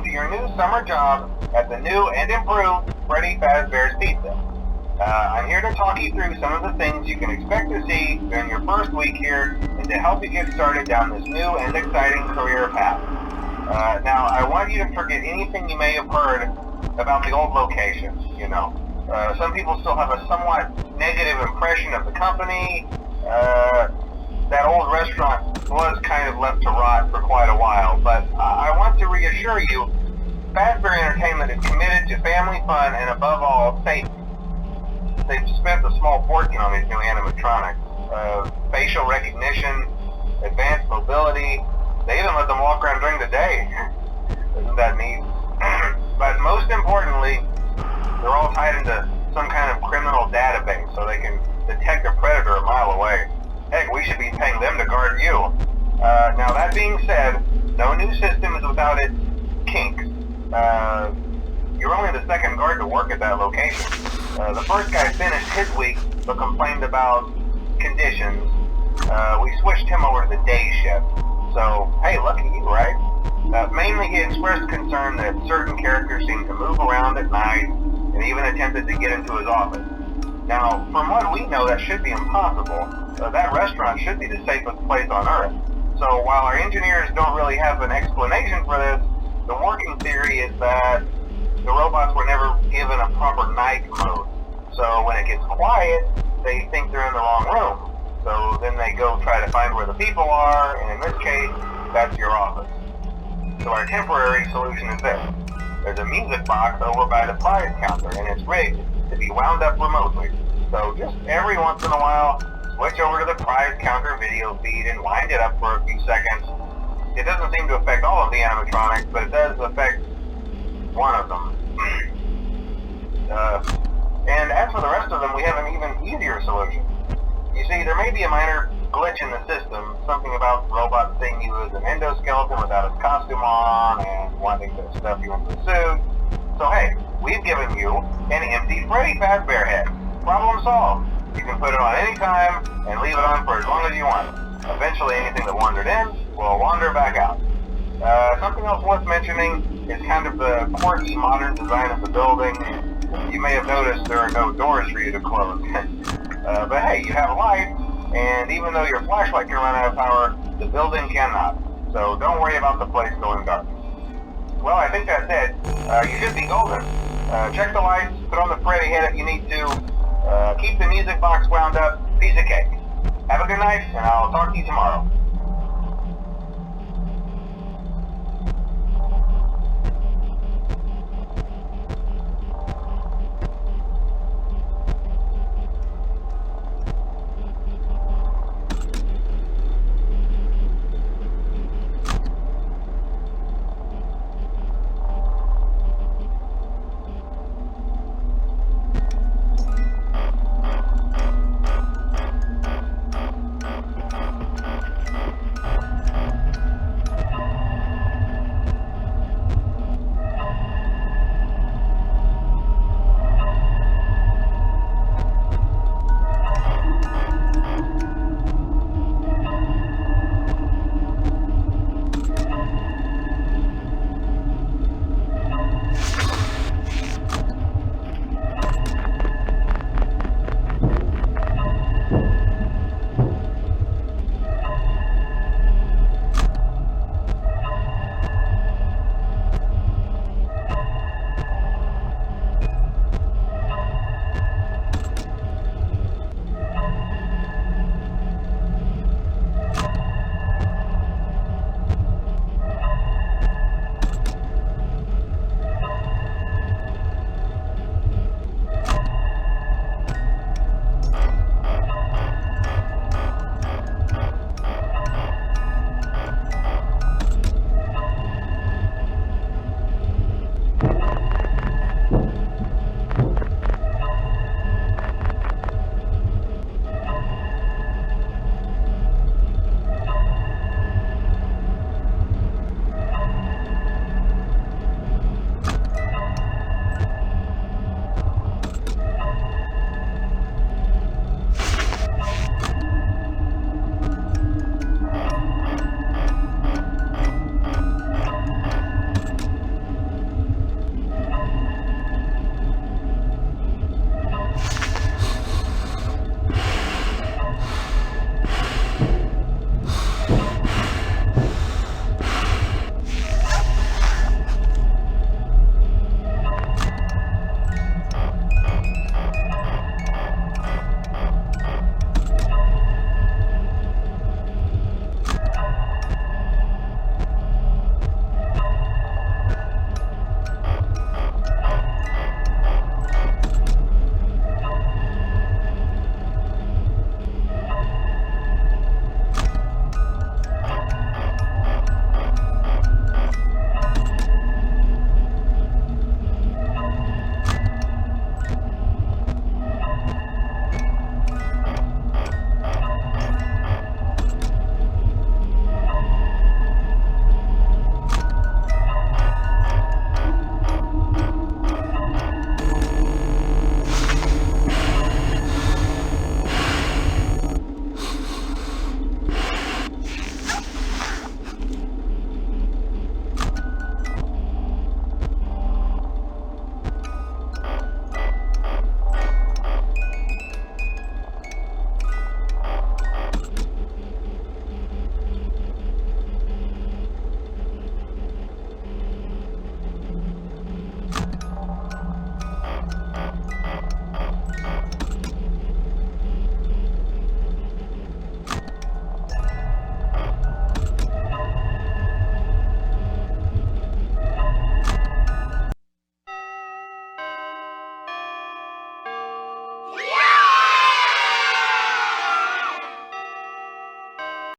welcome to your new summer job at the new and improved Freddys Fazbear's Pizza. I'm here to talk you through some of the things you can expect to see during your first week here and to help you get started down this new and exciting career path. Now, I want you to forget anything you may have heard about the old location, some people still have a somewhat negative impression of the company. That old restaurant was kind of left to rot for quite a while, but I want to reassure you, Fazbear Entertainment is committed to family fun and above all, safety. They've spent a small fortune on these new animatronics. Facial recognition, advanced mobility, they even let them walk around during the day. Isn't that neat? But most importantly, they're all tied into some kind of criminal database so they can detect a predator a mile away. Heck, we should be paying them to guard you. Now that being said, no new system is without its kinks. You're only the second guard to work at that location. The first guy finished his week but complained about conditions. We switched him over to the day shift. So, hey, lucky you, right? Mainly he expressed concern that certain characters seemed to move around at night and even attempted to get into his office. Now, from what we know, that should be impossible. That restaurant should be the safest place on Earth. So while our engineers don't really have an explanation for this, the working theory is that the robots were never given a proper night mode. So when it gets quiet, they think they're in the wrong room. So then they go try to find where the people are, and in this case, that's your office. So our temporary solution is this. There's a music box over by the prize counter, and it's rigged to be wound up remotely. So just every once in a while, switch over to the prize counter video feed and wind it up for a few seconds. It doesn't seem to affect all of the animatronics, but it does affect one of them. And as for the rest of them, we have an even easier solution. You see, there may be a minor glitch in the system, something about the robot seeing you as an endoskeleton without its costume on and wanting to stuff you into a suit. So hey, we've given you an empty Freddy Fazbear head. Problem solved. You can put it on any time and leave it on for as long as you want. Eventually anything that wandered in will wander back out. Something else worth mentioning is kind of the quirky modern design of the building. You may have noticed there are no doors for you to close. But hey, you have lights, and even though your flashlight can run out of power, the building cannot. So don't worry about the place going dark. Well, I think that's it. You should be golden. Check the lights, put on the Freddy head if you need to. Keep the music box wound up. Piece of cake. Have a good night, and I'll talk to you tomorrow.